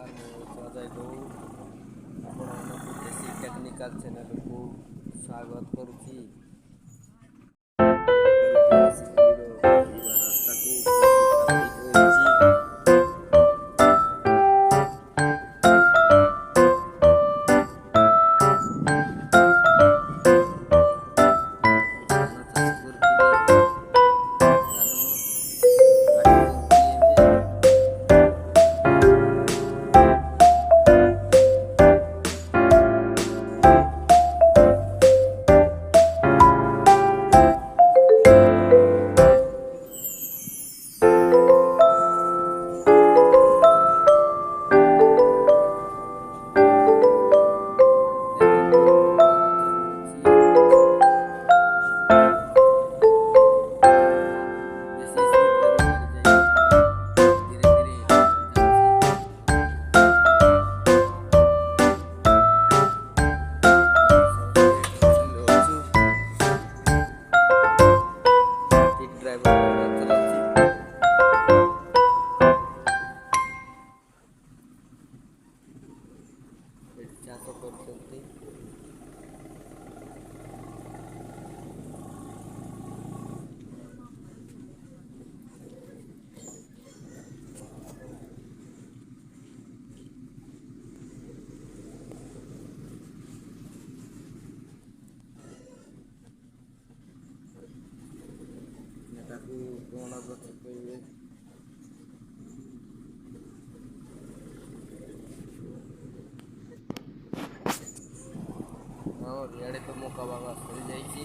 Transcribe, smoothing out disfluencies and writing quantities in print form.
जाइतु ଆପଣମାନଙ୍କୁ ଦେଶୀ ଟେକ୍ନିକାଲ ଚ୍ୟାନେଲକୁ ସ୍ୱାଗତ କରୁଛି। ସିଡଲିର ଯିବା ରାସ୍ତାକୁ ଟ୍ରାଫିକ ହୋଇଛି। ଚାଷ କରୁଛନ୍ତି। ଏଟାକୁ କଣ ଗଛ କହିବେ? ହଁ, ଇଆଡ଼େ ତ ମକା ବାବା ସରିଯାଇଛି।